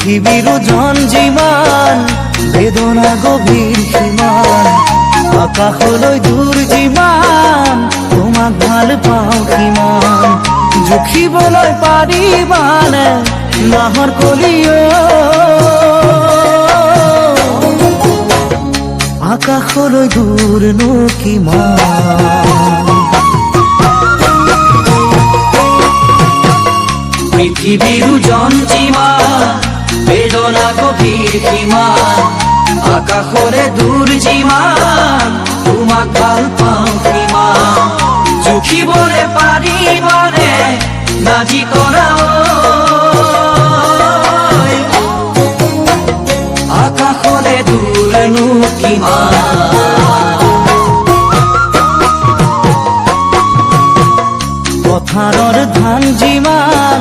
পৃথিবীৰ ওজন যিমান বেদনা গভীৰ সীমান আকাশলৈ দূৰ যিমান তোমাক ভাল পাওঁ কিমান জুখিবলৈ পাৰিবানে নাহৰ কলিও আকাশলৈ দূৰনো কিমান পৃথিবীৰ ওজন যিমান বেদনা গভীৰ সীমান আকাশলে দূৰ যিমান তোমাক ভাল পাওঁ কিমান জুখিবলৈ পাৰিবানে নাজি কৰা আকাশলে দূৰনো কিমান পথাৰৰ ধান যিমান